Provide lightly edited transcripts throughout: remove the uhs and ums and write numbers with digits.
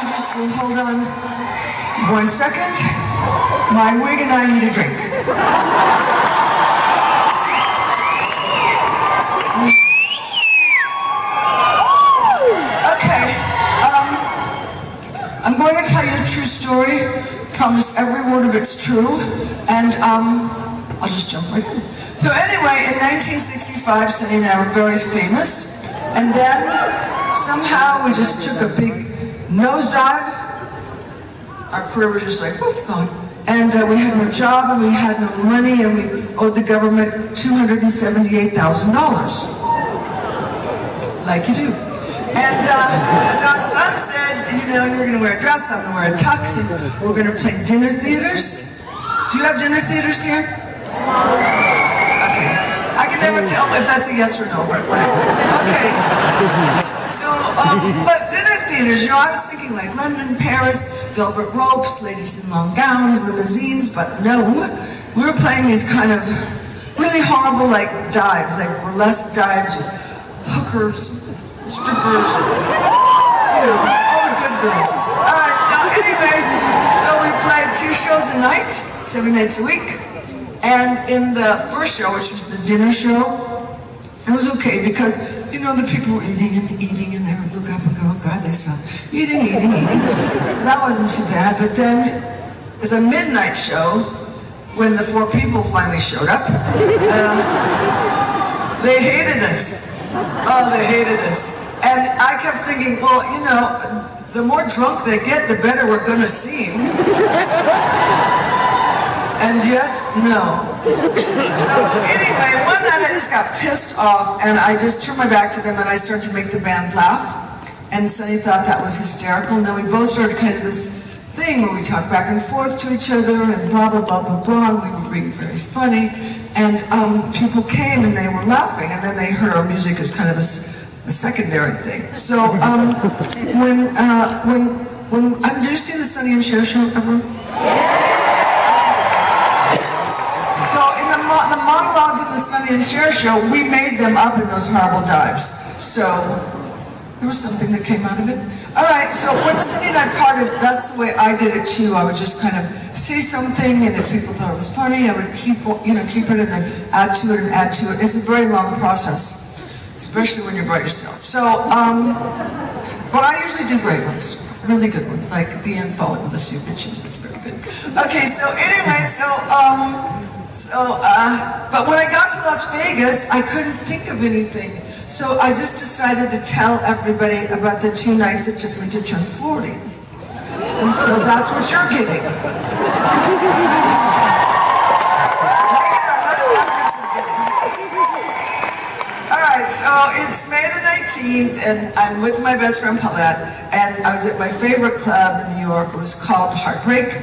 just will hold on 1 second. My wig and I need a drink. Okay, I'm going to tell you a true story. Promise every word of it's true, and I'll just jump right in. So anyway, in 1965, Sunny and I were very famous, and then somehow we just took a big nosedive. Our career was just like, what's gone? And we had no job, and we had no money, and we owed the government $278,000. Like you do. And so Son said, you know, you're gonna wear a dress, I'm gonna wear a tux, and we're gonna play dinner theaters. Do you have dinner theaters here? Okay. I can never tell if that's a yes or no, but whatever. Okay. So, but dinner theaters, you know, I was thinking like London, Paris, velvet ropes, ladies in long gowns, limousines, but no. We were playing these kind of really horrible like dives, like burlesque dives with hookers, strippers, you know, all the good girls. Alright, so anyway, so we played 2 shows a night, 7 nights a week. And in the first show, which was the dinner show, it was okay because, you know, the people were eating and eating and they would look up and go, oh God, they smell eating. That wasn't too bad. But then at the midnight show, when the 4 people finally showed up, they hated us. Oh, they hated us. And I kept thinking, well, you know, the more drunk they get, the better we're going to seem. And yet, no. So anyway, one night I just got pissed off, and I just turned my back to them, and I started to make the band laugh. And Sonny thought that was hysterical, and then we both started kind of this thing where we talked back and forth to each other, and blah, blah, blah, blah, blah, and we were being very funny. And people came and they were laughing, and then they heard our music as kind of a secondary thing. So do you see the Sonny and Cher show ever? So in the monologues of the Sonny and Cher show, we made them up in those horrible dives. So there was something that came out of it. All right, so when Sonny and I parted, that's the way I did it too. I would just kind of say something, and if people thought it was funny, I would keep it and then add to it and add to it. It's a very long process, especially when you're by yourself. So, but I usually do great ones, really good ones, like the end following with the few bitches. It's very good. Okay, so anyway, but when I got to Las Vegas, I couldn't think of anything. So I just decided to tell everybody about the 2 nights it took me to turn 40. And so that's what you're getting. Alright, so it's May the 19th, and I'm with my best friend Paulette, and I was at my favorite club in New York. It was called Heartbreak.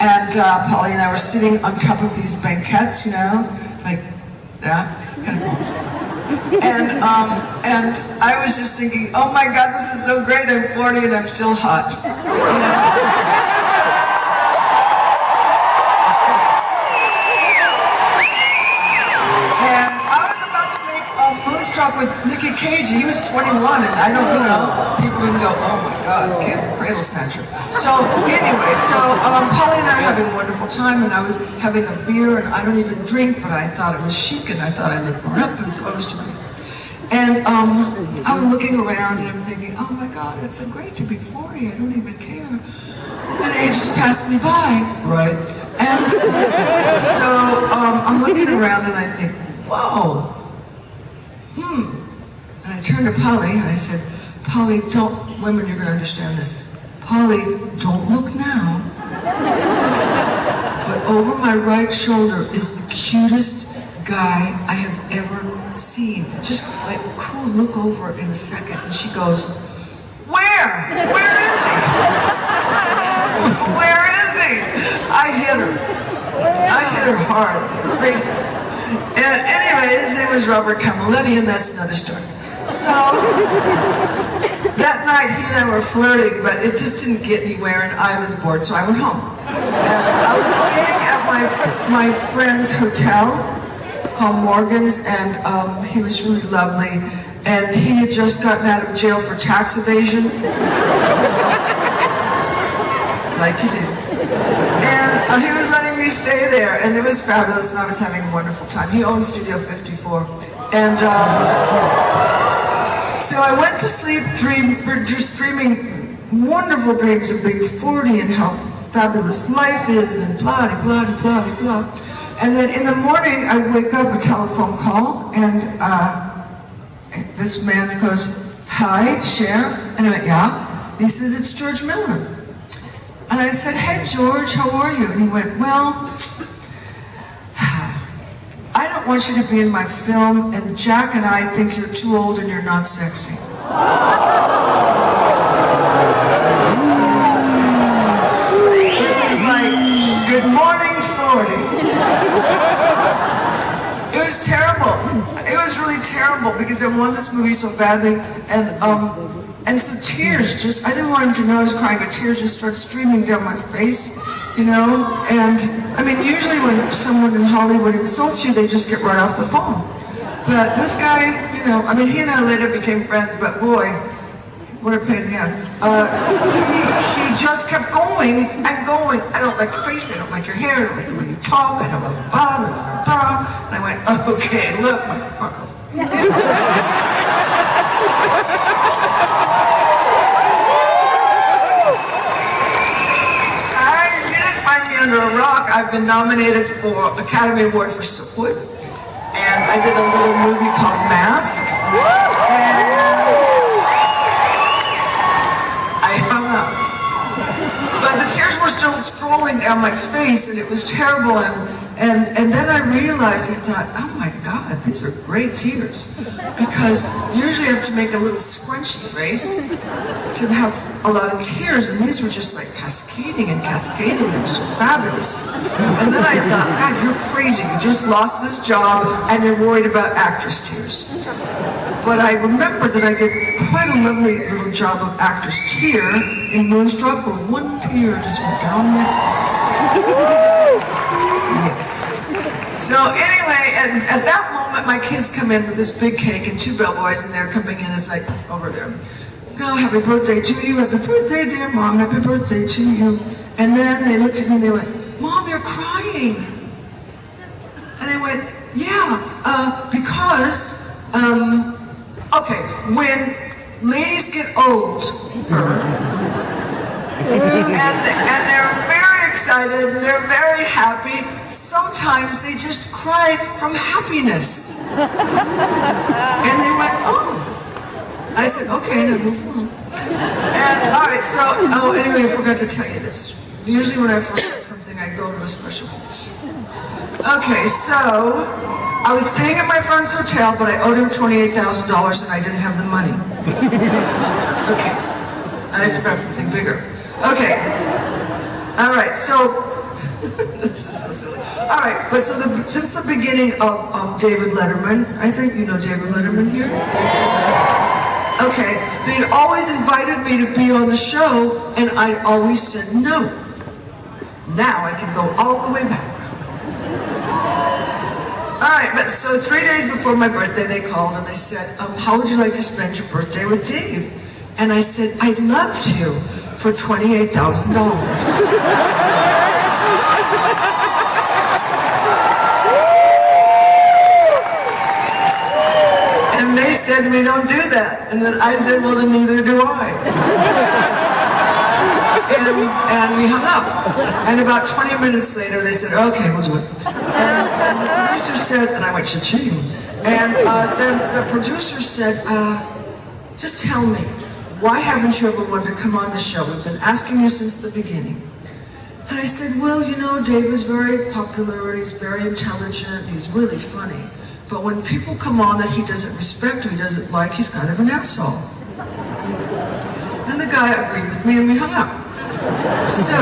And Polly and I were sitting on top of these banquettes, you know, like that, kind of. And I was just thinking, oh my God, this is so great. I'm 40 and I'm still hot. You know? And I was about to make a moonstruck with Nicky Cage. He was 21, and I don't, you know, people didn't go, oh my God, cradle snatcher. So anyway, Polly and I were having a wonderful time, and I was having a beer, and I don't even drink, but I thought it was chic, and I thought I looked more up, and so I was doing it. And I'm looking around, and I'm thinking, oh my God, it's so great to be 40, I don't even care. And age just passed me by, right? And so I'm looking around, and I think, whoa, And I turned to Polly, and I said, Polly, women, you're gonna understand this. Polly, don't look now. But over my right shoulder is the cutest guy I have ever seen. Just like cool look over in a second, and she goes, where? Where is he? Where is he? I hit her hard. And anyway, his name was Robert Camilletti, and that's another story. So that night he and I were flirting, but it just didn't get anywhere, and I was bored, so I went home. And I was staying at my friend's hotel. It's called Morgan's, and he was really lovely. And he had just gotten out of jail for tax evasion. like you do. And he was letting me stay there, and it was fabulous, and I was having a wonderful time. He owns Studio 54. And so I went to sleep just dreaming wonderful dreams of being 40 and how fabulous life is, and blah, blah, blah, blah, blah. And then in the morning, I wake up, a telephone call, and this man goes, "Hi, Cher." And I went, "Yeah." He says, "It's George Miller." And I said, "Hey, George, how are you?" And he went, "Well, I don't want you to be in my film, and Jack and I think you're too old and you're not sexy." It was like, good morning, 40. It was terrible. It was really terrible because I wanted this movie so badly, and so tears just, I didn't want him to know I was crying, but tears just started streaming down my face, you know? And, I mean, usually when someone in Hollywood insults you, they just get right off the phone. But this guy, you know, I mean, he and I later became friends, but boy, what a pain in the ass. He just kept going and going. "I don't like your face, I don't like your hair, I don't like the way you talk, I don't like blah, blah, blah." And I went, "Okay, look, motherfucker." You didn't find me under a rock. I've been nominated for Academy Award for Silkwood, and I did a little movie called Mask, and I hung up. But the tears were still strolling down my face, and it was terrible. And then I realized, I thought, oh my God, these are great tears. Because usually I have to make a little squishy face to have a lot of tears, and these were just like cascading and cascading. It was fabulous. And then I thought, God, you're crazy. You just lost this job, and you're worried about actress tears. But I remember that I did quite a lovely little job of actress tear in Moonstruck, where one tear just went down my face. Yes. So anyway, and at that moment, my kids come in with this big cake and 2 bellboys, and they're coming in. It's like, over there. "Oh, happy birthday to you. Happy birthday, dear Mom. Happy birthday to you." And then they looked at me and they went, "Mom, you're crying." And I went, "Yeah, because, okay, when ladies get older, and they're very excited, they're very happy, sometimes they just cry from happiness." And they went, "Oh." I said, "Okay, now move on." And all right, so, anyway, I forgot to tell you this. Usually when I forget something, I go to a special place. Okay, so I was staying at my friend's hotel, but I owed him $28,000 and I didn't have the money. Okay, I forgot something bigger. Okay, all right, so, this is so silly. All right, but so since the beginning of David Letterman, I think you know David Letterman here? Okay, they'd always invited me to be on the show, and I always said no. Now I can go all the way back. All right, but so 3 days before my birthday, they called and they said, "How would you like to spend your birthday with Dave?" And I said, "I'd love to, for $28,000. And they said, "We don't do that." And then I said, "Well, then neither do I." And we hung up. And about 20 minutes later, they said, "Okay, we'll do it." And the producer said, and I went, "Cha-ching." And then the producer said, "Just tell me, why haven't you ever wanted to come on the show? We've been asking you since the beginning." And I said, "Well, you know, Dave is very popular, he's very intelligent, he's really funny. But when people come on that he doesn't respect or he doesn't like, he's kind of an asshole." And the guy agreed with me and we hung up. So,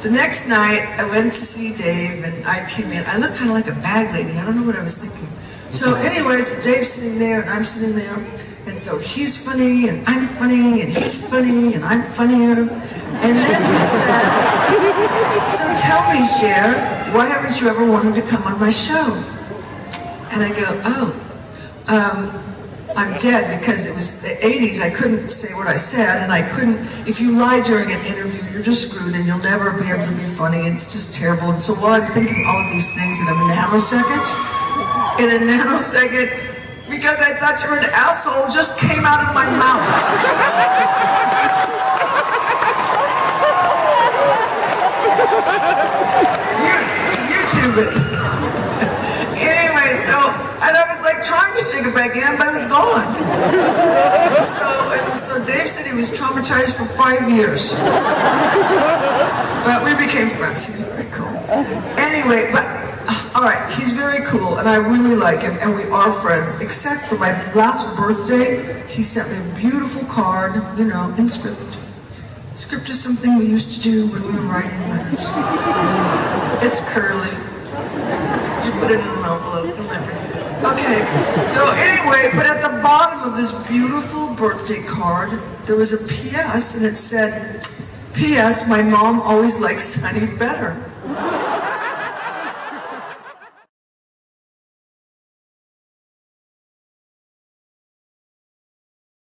the next night, I went to see Dave and I came in. I looked kind of like a bag lady, I don't know what I was thinking. So anyway, so Dave's sitting there and I'm sitting there. And so he's funny and I'm funny and he's funny and I'm funnier. And then he says, "So tell me, Cher, why haven't you ever wanted to come on my show?" And I go, I'm dead because it was the 80s. I couldn't say what I said, and I couldn't. If you lie during an interview, you're just screwed, and you'll never be able to be funny. It's just terrible. And so while I'm thinking all of these things in a nanosecond, because I thought you were an asshole, just came out of my mouth. YouTube it. Anyway, and I was like trying to stick it back in, but it was gone. So Dave said he was traumatized for 5 years. But we became friends. He's very cool. Anyway, all right, he's very cool, and I really like him, and we are friends, except for my last birthday, he sent me a beautiful card, in script. Script is something we used to do when we were writing letters. It's curly. You put it in an envelope. Okay, so anyway, but at the bottom of this beautiful birthday card, there was a P.S. and it said, P.S. My mom always likes honey better.